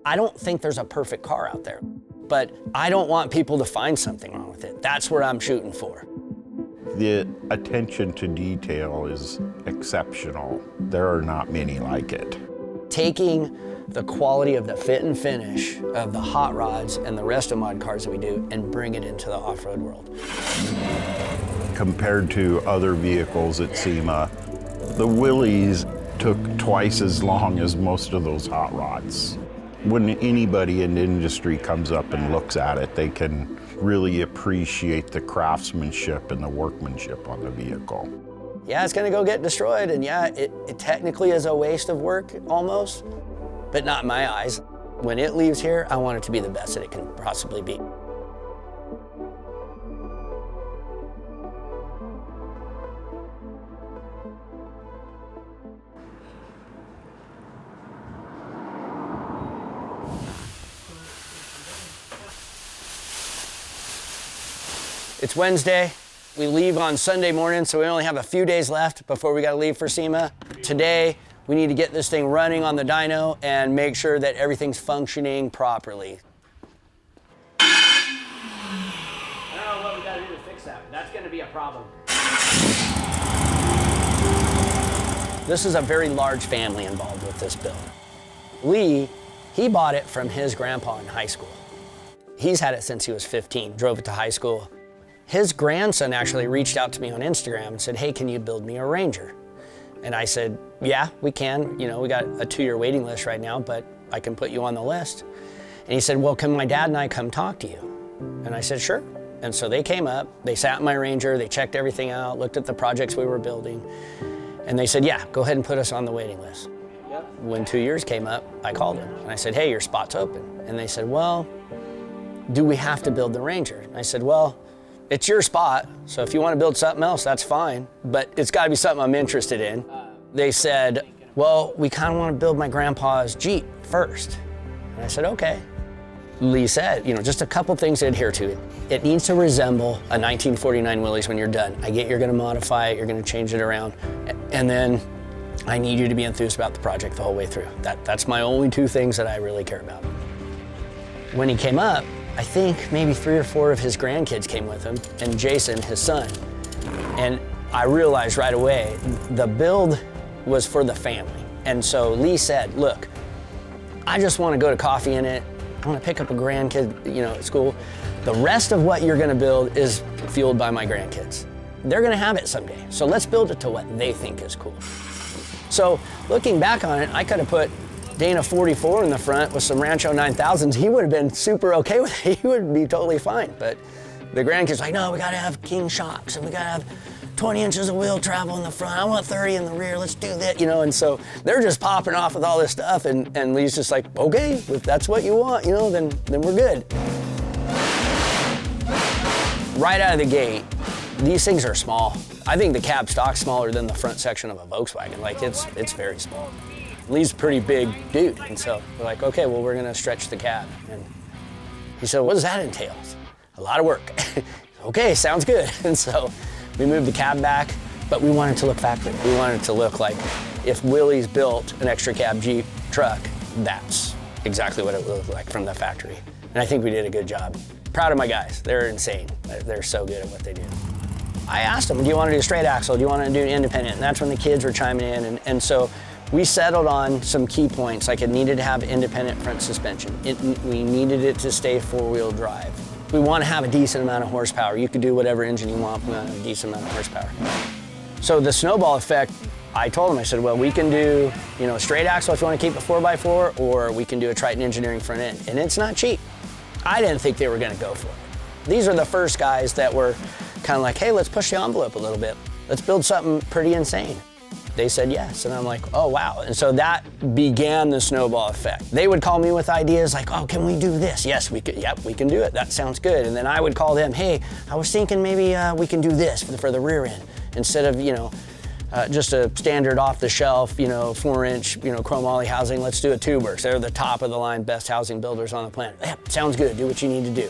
I don't think there's a perfect car out there, but I don't want people to find something wrong with it. That's where I'm shooting for. The attention to detail is exceptional. There are not many like it. Taking the quality of the fit and finish of the hot rods and the rest of mod cars that we do and bring it into the off-road world. Compared to other vehicles at SEMA, the Willys took twice as long as most of those hot rods. When anybody in the industry comes up and looks at it, they can really appreciate the craftsmanship and the workmanship on the vehicle. Yeah, it's gonna go get destroyed, and yeah, it technically is a waste of work, almost, but not in my eyes. When it leaves here, I want it to be the best that it can possibly be. It's Wednesday. We leave on Sunday morning, so we only have a few days left before we gotta leave for SEMA. Today, we need to get this thing running on the dyno and make sure that everything's functioning properly. I don't know what we gotta do to fix that, but that's gonna be a problem. This is a very large family involved with this build. Lee, he bought it from his grandpa in high school. He's had it since he was 15, drove it to high school. His grandson actually reached out to me on Instagram and said, hey, can you build me a Ranger? And I said, yeah, we can. You know, we got a 2-year waiting list right now, but I can put you on the list. And he said, well, can my dad and I come talk to you? And I said, sure. And so they came up, they sat in my Ranger, they checked everything out, looked at the projects we were building, and they said, yeah, go ahead and put us on the waiting list. Yep. When 2 years came up, I called them and I said, hey, your spot's open. And they said, well, do we have to build the Ranger? And I said, well, it's your spot, so if you want to build something else, that's fine, but it's got to be something I'm interested in. They said, well, we kind of want to build my grandpa's Jeep first. And I said, okay. Lee said, you know, just a couple things to adhere to. It needs to resemble a 1949 Willys when you're done. I get you're going to modify it, you're going to change it around, and then I need you to be enthused about the project the whole way through. That's my only 2 things that I really care about. When he came up, I think maybe 3 or 4 of his grandkids came with him, and Jason, his son. And I realized right away, the build was for the family. And so Lee said, look, I just want to go to coffee in it. I want to pick up a grandkid, you know, at school. The rest of what you're going to build is fueled by my grandkids. They're going to have it someday. So let's build it to what they think is cool. So looking back on it, I could have put Dana 44 in the front with some Rancho 9000s, he would have been super okay with it. He would be totally fine. But the grandkids like, no, we gotta have King shocks and we gotta have 20 inches of wheel travel in the front. I want 30 in the rear, let's do that, you know? And so they're just popping off with all this stuff and Lee's just like, okay, if that's what you want, you know, then we're good. Right out of the gate, these things are small. I think the cab stock's smaller than the front section of a Volkswagen. Like it's very small. Lee's a pretty big dude, and so we're like, okay, well, we're gonna stretch the cab. And he said, what does that entail? A lot of work. Okay, sounds good. And so we moved the cab back, but we wanted it to look factory. We wanted it to look like if Willys built an extra cab Jeep truck, that's exactly what it would look like from the factory. And I think we did a good job. Proud of my guys, they're insane. They're so good at what they do. I asked them, do you want to do straight axle? Do you want to do independent? And that's when the kids were chiming in, and so we settled on some key points, like it needed to have independent front suspension. We needed it to stay 4-wheel drive. We want to have a decent amount of horsepower. You could do whatever engine you want, we want to have a decent amount of horsepower. So the snowball effect, I told them, I said, well, we can do, you know, a straight axle if you want to keep it 4x4, or we can do a Triton Engineering front end. And it's not cheap. I didn't think they were going to go for it. These are the first guys that were kind of like, hey, let's push the envelope a little bit. Let's build something pretty insane. They said yes, and I'm like, oh, wow. And so that began the snowball effect. They would call me with ideas like, oh, can we do this? Yes, we could, yep, we can do it. That sounds good. And then I would call them, hey, I was thinking maybe we can do this for the rear end. Instead of, you know, just a standard off-the-shelf, you know, 4-inch, you know, chrome Holley housing, let's do a tuber. So they're the top of the line, best housing builders on the planet. Yep, sounds good, do what you need to do.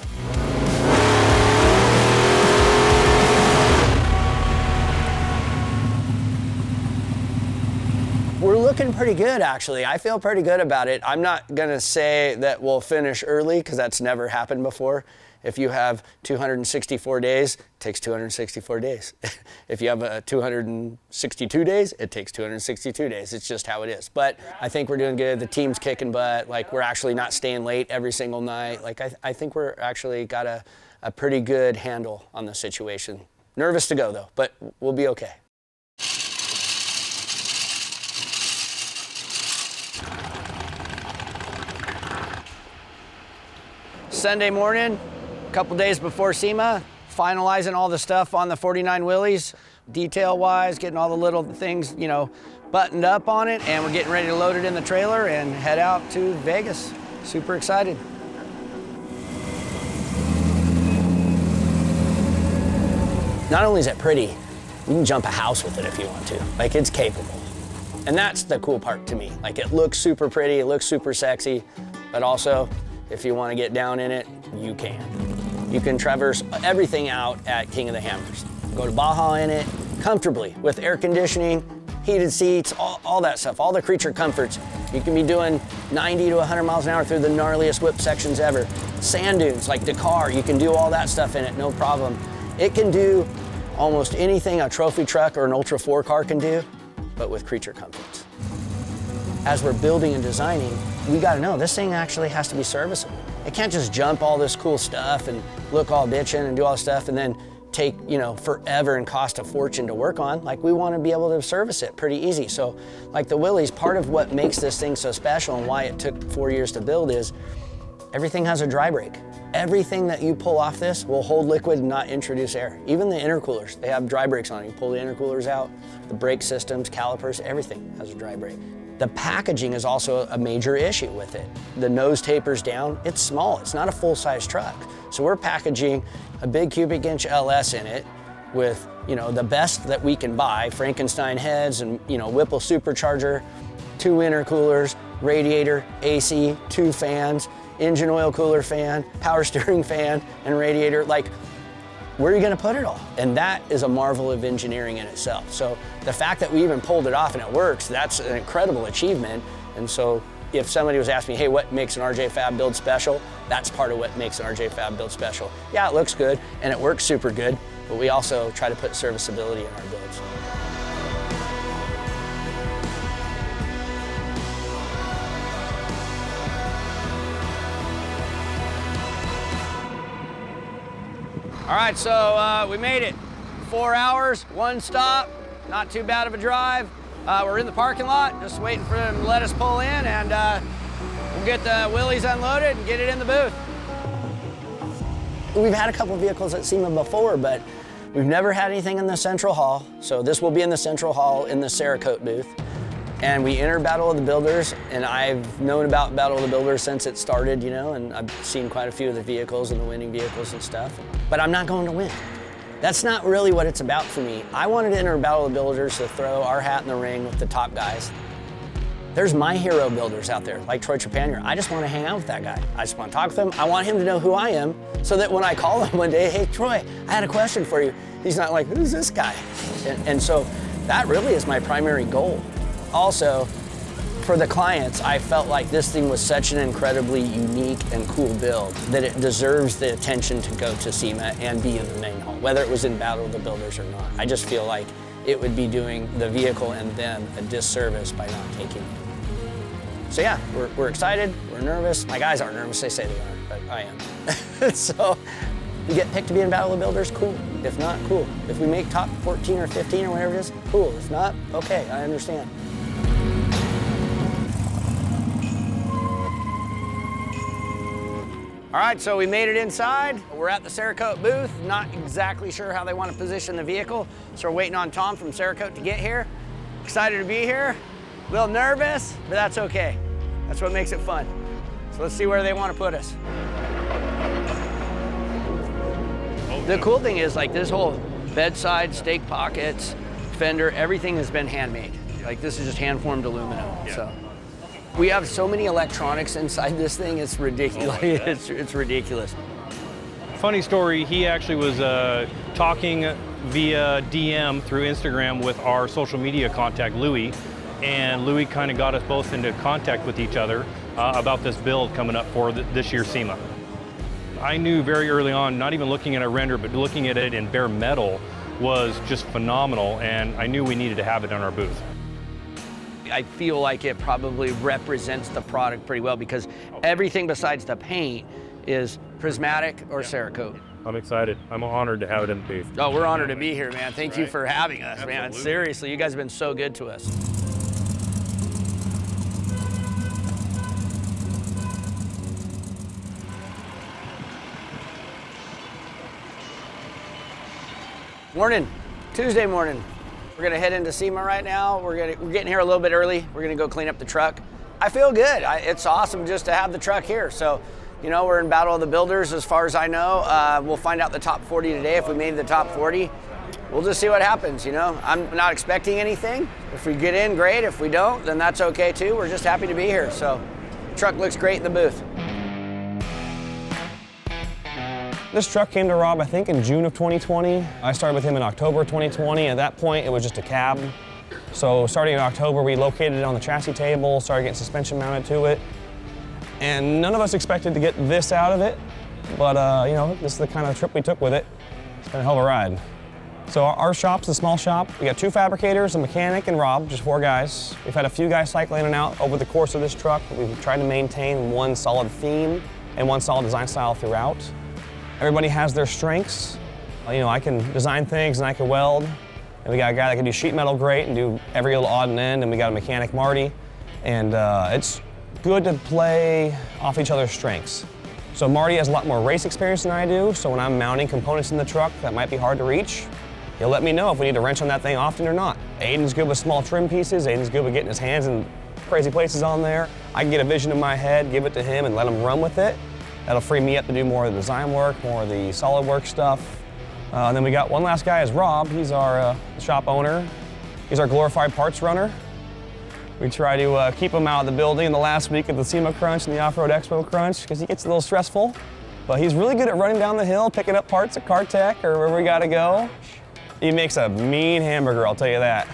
We're looking pretty good, actually. I feel pretty good about it. I'm not gonna say that we'll finish early, because that's never happened before. If you have 264 days, it takes 264 days. If you have 262 days, it takes 262 days. It's just how it is. But I think we're doing good. The team's kicking butt. Like, we're actually not staying late every single night. Like, I think we're actually got a pretty good handle on the situation. Nervous to go, though, but we'll be okay. Sunday morning, a couple days before SEMA, finalizing all the stuff on the 49 Willys, detail-wise, getting all the little things, you know, buttoned up on it, and we're getting ready to load it in the trailer and head out to Vegas. Super excited. Not only is it pretty, you can jump a house with it if you want to. Like, it's capable. And that's the cool part to me. Like, it looks super pretty, it looks super sexy, but also, if you want to get down in it, you can. You can traverse everything out at King of the Hammers. Go to Baja in it comfortably with air conditioning, heated seats, all that stuff, all the creature comforts. You can be doing 90 to 100 miles an hour through the gnarliest whip sections ever. Sand dunes like Dakar, you can do all that stuff in it, no problem. It can do almost anything a trophy truck or an Ultra4 car can do, but with creature comforts. As we're building and designing, we gotta know this thing actually has to be serviceable. It can't just jump all this cool stuff and look all bitchin' and do all this stuff and then take, you know, forever and cost a fortune to work on. Like, we wanna be able to service it pretty easy. So, like the Willys, part of what makes this thing so special and why it took 4 years to build is everything has a dry brake. Everything that you pull off this will hold liquid and not introduce air. Even the intercoolers, they have dry brakes on it. You pull the intercoolers out, the brake systems, calipers, everything has a dry brake. The packaging is also a major issue with it. The nose tapers down, it's small, it's not a full-size truck. So we're packaging a big cubic inch LS in it with, you know, the best that we can buy, Frankenstein heads and, you know, Whipple supercharger, 2 intercoolers, radiator, AC, 2 fans, engine oil cooler fan, power steering fan, and radiator. Like, where are you gonna put it all? And that is a marvel of engineering in itself. So the fact that we even pulled it off and it works, that's an incredible achievement. And so if somebody was asking me, hey, what makes an RJ Fab build special? That's part of what makes an RJ Fab build special. Yeah, it looks good and it works super good, but we also try to put serviceability in our builds. All right, so we made it. 4 hours, 1 stop, not too bad of a drive. We're in the parking lot, just waiting for them to let us pull in, and we'll get the Willys unloaded and get it in the booth. We've had a couple vehicles at SEMA before, but we've never had anything in the Central Hall. So this will be in the Central Hall in the Cerakote booth. And we enter Battle of the Builders, and I've known about Battle of the Builders since it started, you know, and I've seen quite a few of the vehicles and the winning vehicles and stuff. But I'm not going to win. That's not really what it's about for me. I wanted to enter Battle of the Builders to throw our hat in the ring with the top guys. There's my hero builders out there, like Troy Trepanier. I just want to hang out with that guy. I just want to talk with him. I want him to know who I am, so that when I call him one day, hey, Troy, I had a question for you. He's not like, who's this guy? And so that really is my primary goal. Also, for the clients, I felt like this thing was such an incredibly unique and cool build that it deserves the attention to go to SEMA and be in the main hall, whether it was in Battle of the Builders or not. I just feel like it would be doing the vehicle and them a disservice by not taking it. So yeah, we're excited, we're nervous. My guys aren't nervous, they say they aren't, but I am. So, we get picked to be in Battle of the Builders, cool. If not, cool. If we make top 14 or 15 or whatever it is, cool. If not, okay, I understand. All right, so we made it inside. We're at the Cerakote booth. Not exactly sure how they want to position the vehicle, so we're waiting on Tom from Cerakote to get here. Excited to be here. A little nervous, but that's okay. That's what makes it fun. So let's see where they want to put us. The cool thing is, like, this whole bedside, stake pockets, fender, everything has been handmade. Like, this is just hand-formed aluminum, yeah. So. We have so many electronics inside this thing, it's ridiculous. It's ridiculous. Funny story, he actually was talking via DM through Instagram with our social media contact, Louie, and Louis kind of got us both into contact with each other about this build coming up for this year's SEMA. I knew very early on, not even looking at a render, but looking at it in bare metal was just phenomenal, and I knew we needed to have it on our booth. I feel like it probably represents the product pretty well because everything besides the paint is prismatic or Cerakote. I'm excited. I'm honored to have it in the booth. Oh, we're honored to be here, man. Thank you for having us, man. Seriously, you guys have been so good to us. Morning, Tuesday morning. We're gonna head into SEMA right now. We're getting here a little bit early. We're gonna go clean up the truck. I feel good. It's awesome just to have the truck here. So, you know, we're in Battle of the Builders as far as I know. We'll find out the top 40 today. If we made the top 40, we'll just see what happens, you know. I'm not expecting anything. If we get in, great. If we don't, then that's okay too. We're just happy to be here. So, the truck looks great in the booth. This truck came to Rob, I think, in June of 2020. I started with him in October 2020. At that point, it was just a cab. So starting in October, we located it on the chassis table, started getting suspension mounted to it. And none of us expected to get this out of it, but you know, this is the kind of trip we took with it. It's been a hell of a ride. So our shop's a small shop. We got 2 fabricators, a mechanic, and Rob, just 4 guys. We've had a few guys cycle in and out over the course of this truck. We've tried to maintain one solid theme and one solid design style throughout. Everybody has their strengths. You know, I can design things and I can weld. And we got a guy that can do sheet metal great and do every little odd and end, and we got a mechanic, Marty. And it's good to play off each other's strengths. So Marty has a lot more race experience than I do, so when I'm mounting components in the truck that might be hard to reach, he'll let me know if we need to wrench on that thing often or not. Aiden's good with small trim pieces. Aiden's good with getting his hands in crazy places on there. I can get a vision in my head, give it to him, and let him run with it. That'll free me up to do more of the design work, more of the solid work stuff. And then we got one last guy is Rob. He's our shop owner. He's our glorified parts runner. We try to keep him out of the building in the last week of the SEMA Crunch and the Off-Road Expo Crunch because he gets a little stressful. But he's really good at running down the hill, picking up parts at CarTech or wherever we gotta go. He makes a mean hamburger, I'll tell you that.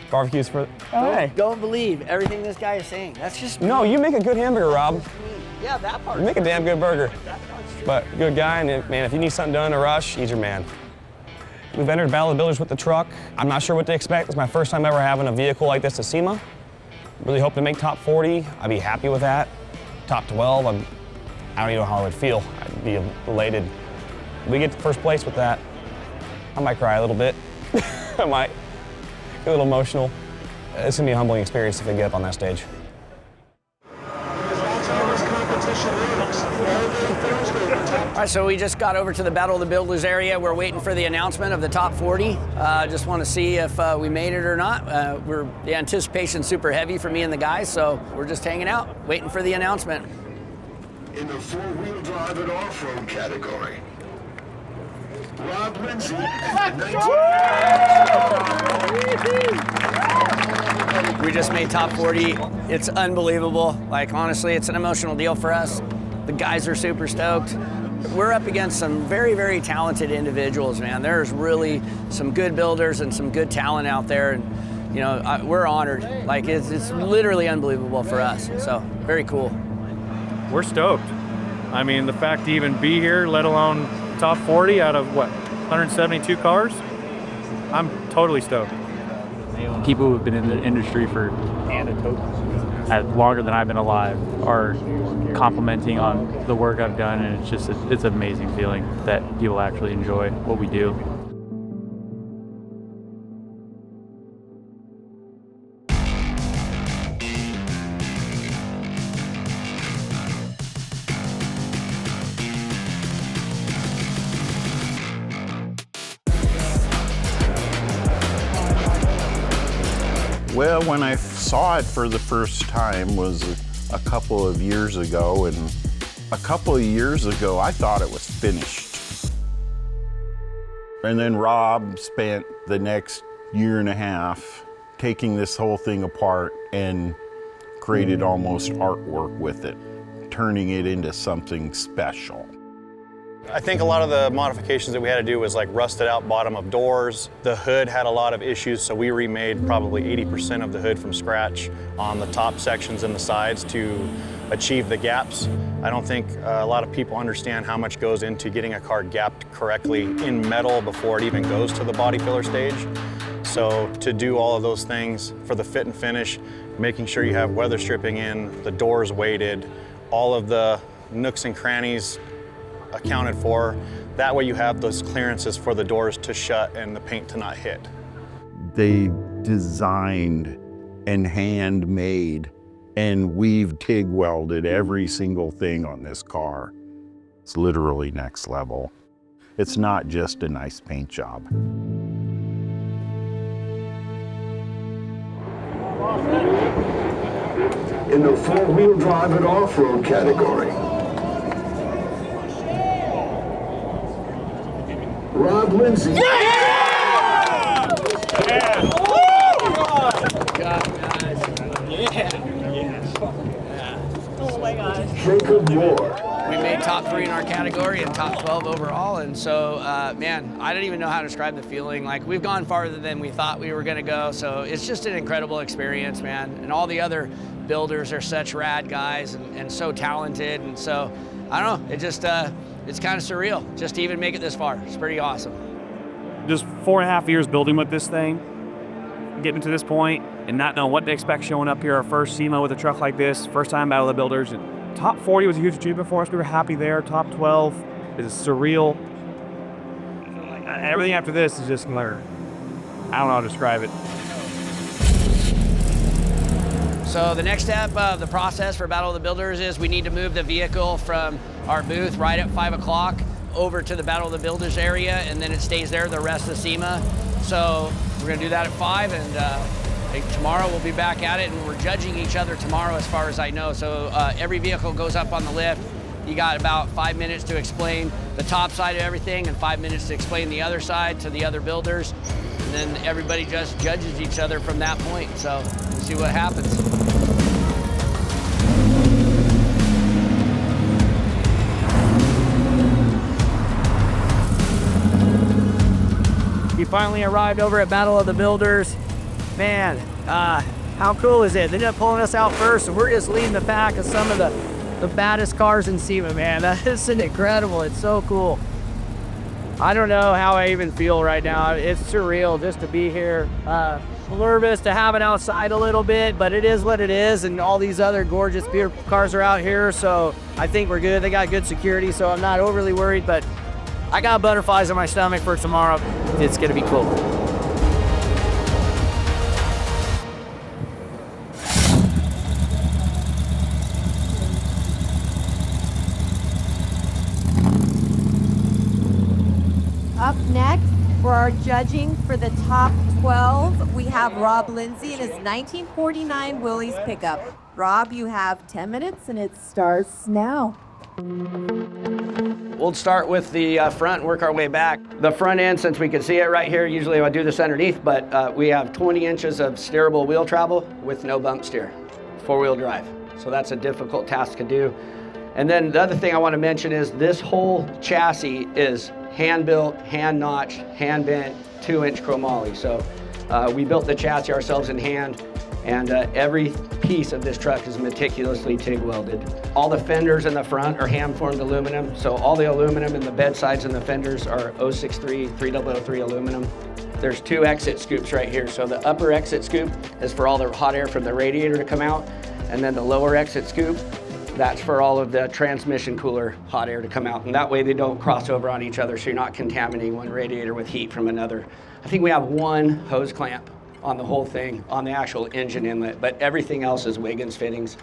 Barbecues for, Don't believe everything this guy is saying. That's just me. No, you make a good hamburger, Rob. Yeah, that part. You make a damn good burger. But good guy, and man, if you need something done in a rush, he's your man. We've entered Battle of the Builders with the truck. I'm not sure what to expect. It's my first time ever having a vehicle like this at SEMA. Really hope to make top 40. I'd be happy with that. Top 12, I don't even know how I would feel. I'd be elated. If we get to first place with that, I might cry a little bit. I might get a little emotional. It's gonna be a humbling experience if we get up on that stage. All right, so we just got over to the Battle of the Builders area. We're waiting for the announcement of the top 40. Just want to see if we made it or not. The anticipation's super heavy for me and the guys, so we're just hanging out, waiting for the announcement. In the 4-wheel drive and off-road category, Rob Lindsay at 19. We just made top 40. It's unbelievable. Like, honestly, it's an emotional deal for us. The guys are super stoked. We're up against some very, very talented individuals, man. There's really some good builders and some good talent out there, and you know, we're honored. Like, it's literally unbelievable for us. So, very cool. We're stoked. I mean, the fact to even be here, let alone top 40 out of what, 172 cars? I'm totally stoked. People who've been in the industry for longer than I've been alive are complimenting on the work I've done, and it's an amazing feeling that people actually enjoy what we do. Well, when I saw it for the first time was a couple of years ago, and a couple of years ago I thought it was finished. And then Rob spent the next year and a half taking this whole thing apart and created almost artwork with it, turning it into something special. I think a lot of the modifications that we had to do was like rusted out bottom of doors. The hood had a lot of issues, so we remade probably 80% of the hood from scratch on the top sections and the sides to achieve the gaps. I don't think a lot of people understand how much goes into getting a car gapped correctly in metal before it even goes to the body filler stage. So to do all of those things for the fit and finish, making sure you have weather stripping in, the doors weighted, all of the nooks and crannies accounted for. That way you have those clearances for the doors to shut and the paint to not hit. They designed and handmade and we've TIG welded every single thing on this car. It's literally next level. It's not just a nice paint job. In the four-wheel drive and off-road category, Rob Lindsay. Yeah! Oh my gosh. Jacob Moore. We made top 3 in our category and top 12 overall, and so, man, I don't even know how to describe the feeling. Like, we've gone farther than we thought we were gonna go, so it's just an incredible experience, man. And all the other builders are such rad guys and so talented, and so, I don't know, it just, it's kind of surreal just to even make it this far. It's pretty awesome. Just 4.5 years building with this thing, getting to this point and not knowing what to expect showing up here, our first SEMA with a truck like this, first time Battle of the Builders. And top 40 was a huge achievement for us. We were happy there. Top 12 is surreal. Everything after this is just like, I don't know how to describe it. So the next step of the process for Battle of the Builders is we need to move the vehicle from our booth right at 5 o'clock over to the Battle of the Builders area, and then it stays there the rest of SEMA. So we're gonna do that at 5, and tomorrow we'll be back at it, and we're judging each other tomorrow as far as I know. So every vehicle goes up on the lift. You got about 5 minutes to explain the top side of everything and 5 minutes to explain the other side to the other builders. And then everybody just judges each other from that point. So we'll see what happens. We finally arrived over at Battle of the Builders. Man, how cool is it? They ended up pulling us out first, and we're just leading the pack of some of the baddest cars in SEMA, man. That is incredible. It's so cool. I don't know how I even feel right now. It's surreal just to be here. Nervous to have it outside a little bit, but it is what it is, and all these other gorgeous beer cars are out here, so I think we're good. They got good security, so I'm not overly worried, but I got butterflies in my stomach for tomorrow. It's gonna be cool. Up next, for our judging for the top 12, we have Rob Lindsay in his 1949 Willys pickup. Rob, you have 10 minutes, and it starts now. We'll start with the front and work our way back. The front end, since we can see it right here, usually I do this underneath, but we have 20 inches of steerable wheel travel with no bump steer, 4-wheel drive. So that's a difficult task to do. And then the other thing I want to mention is this whole chassis is hand-built, hand-notched, hand-bent, 2-inch chromoly. So we built the chassis ourselves in hand, and every piece of this truck is meticulously TIG welded. All the fenders in the front are hand-formed aluminum, so all the aluminum in the bed sides and the fenders are 063 3003 aluminum. There's 2 exit scoops right here. So the upper exit scoop is for all the hot air from the radiator to come out, and then the lower exit scoop, that's for all of the transmission cooler hot air to come out. And that way they don't cross over on each other, so you're not contaminating one radiator with heat from another. I think we have 1 hose clamp on the whole thing, on the actual engine inlet, but everything else is Wiggins fittings.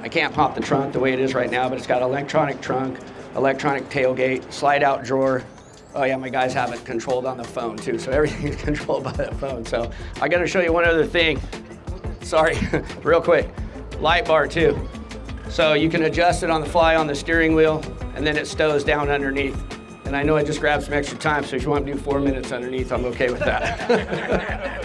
I can't pop the trunk the way it is right now, but it's got electronic trunk, electronic tailgate, slide out drawer. Oh yeah, my guys have it controlled on the phone too, so everything is controlled by that phone. So I gotta show you one other thing. Sorry, real quick. Light bar too. So you can adjust it on the fly on the steering wheel, and then it stows down underneath. And I know I just grabbed some extra time, so if you want to do 4 minutes underneath, I'm okay with that.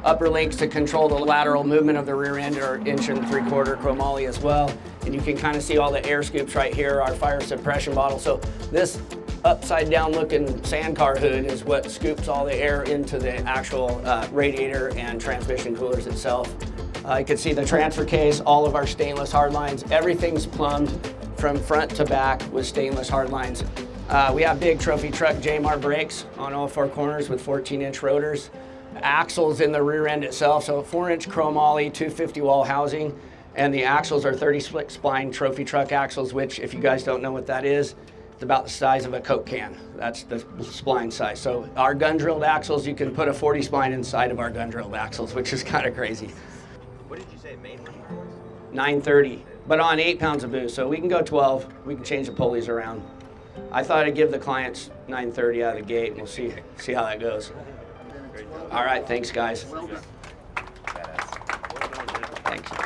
Upper links to control the lateral movement of the rear end are 1.75" chromoly as well. And you can kind of see all the air scoops right here, our fire suppression bottle. So this upside down looking sand car hood is what scoops all the air into the actual radiator and transmission coolers itself. You can see the transfer case, all of our stainless hard lines, everything's plumbed from front to back with stainless hard lines. We have big trophy truck JMR brakes on all 4 corners with 14-inch rotors. Axles in the rear end itself, so 4-inch chromoly, 250 wall housing, and the axles are 30 spline trophy truck axles, which if you guys don't know what that is, it's about the size of a Coke can. That's the spline size. So our gun drilled axles, you can put a 40 spline inside of our gun drilled axles, which is kind of crazy. What did you say main one was? 930, but on 8 pounds of boost, so we can go 12. We can change the pulleys around. I thought I'd give the clients 930 out of the gate, and we'll see how that goes. All right, thanks, guys. Thank you.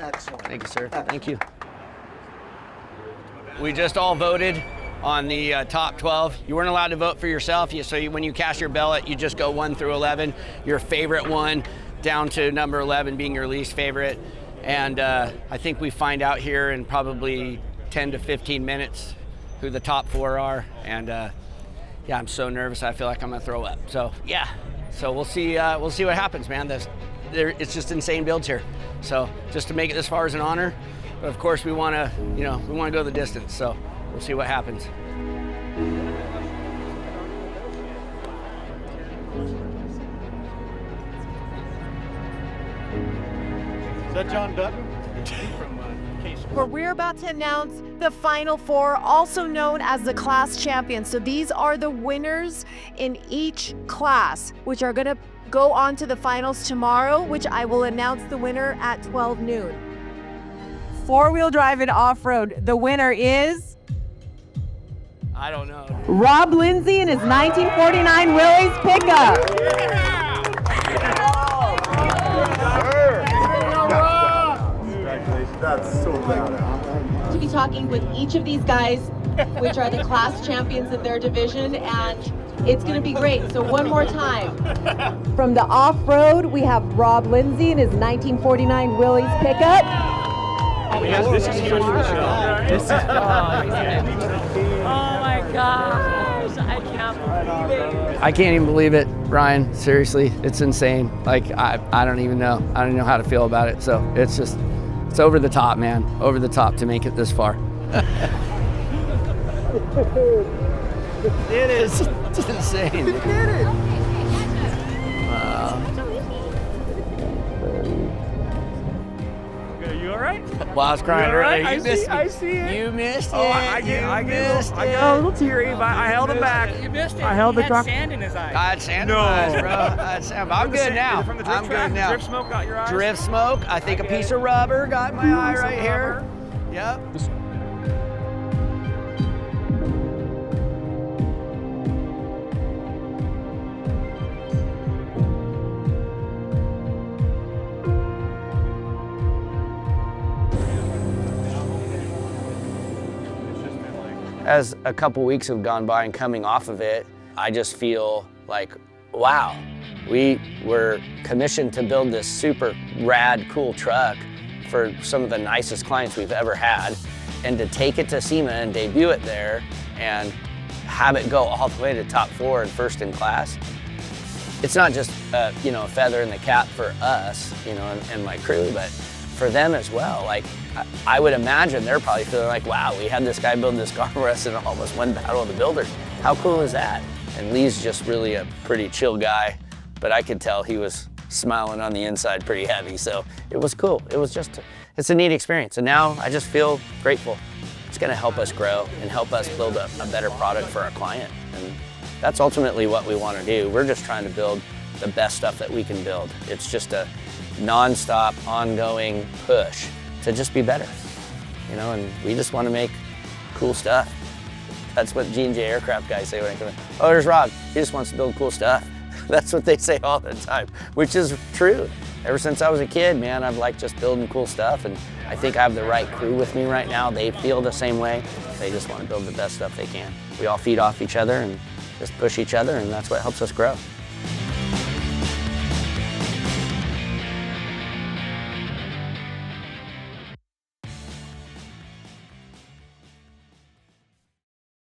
Excellent. Thank you, sir. Thank you. We just all voted on the top 12. You weren't allowed to vote for yourself, when you cast your ballot, you just go 1 through 11, your favorite one down to number 11 being your least favorite. And I think we find out here in probably 10 to 15 minutes who the top 4 are. And yeah, I'm so nervous. I feel like I'm gonna throw up. So yeah, so we'll see what happens, man. It's just insane builds here. So just to make it this far is an honor. But of course we wanna go the distance. So we'll see what happens. Is that John Dutton? Where we're about to announce the final 4, also known as the class champions. So these are the winners in each class, which are gonna go on to the finals tomorrow, which I will announce the winner at 12 noon. 4-wheel drive and off-road. The winner is? I don't know. Rob Lindsay in his 1949 Willys pickup. That's so badass. To be talking with each of these guys, which are the class champions in their division, and it's going to be great. So one more time. From the off-road, we have Rob Lindsay in his 1949 Willys pickup. This is huge for the show. This is fun. Oh my gosh, I can't believe it. I can't even believe it, Ryan. Seriously, it's insane. Like I don't even know. I don't know how to feel about it. So it's over the top, man. Over the top to make it this far. It is. It's insane. You did it. Are you all right? Well, I was crying earlier. Right? You missed me. I see it. You missed it. Oh, I got a little teary, but I held him back. You missed it. I held he the had truck. sand in his eye. I had sand in my eyes, bro. I had sand. But I'm good now. From the drift I'm track, good now. Drift smoke got your eyes? Drift smoke. I think a piece of rubber got my eye right here. Yep. As a couple weeks have gone by and coming off of it, I just feel like, wow, we were commissioned to build this super rad, cool truck for some of the nicest clients we've ever had. And to take it to SEMA and debut it there and have it go all the way to top 4 and first in class, it's not just a feather in the cap for us, and my crew, but for them as well. Like, I would imagine they're probably feeling like, wow, we had this guy build this car for us and almost won Battle of the Builders. How cool is that? And Lee's just really a pretty chill guy, but I could tell he was smiling on the inside pretty heavy, so it was cool. It's a neat experience, and now I just feel grateful. It's gonna help us grow and help us build a better product for our client, and that's ultimately what we wanna do. We're just trying to build the best stuff that we can build. It's just a non-stop, ongoing push to just be better, and we just want to make cool stuff. That's what G&J aircraft guys say when I come in. Oh, there's Rob. He just wants to build cool stuff. That's what they say all the time, which is true. Ever since I was a kid, man, I've liked just building cool stuff, and I think I have the right crew with me right now. They feel the same way. They just want to build the best stuff they can. We all feed off each other and just push each other, and that's what helps us grow.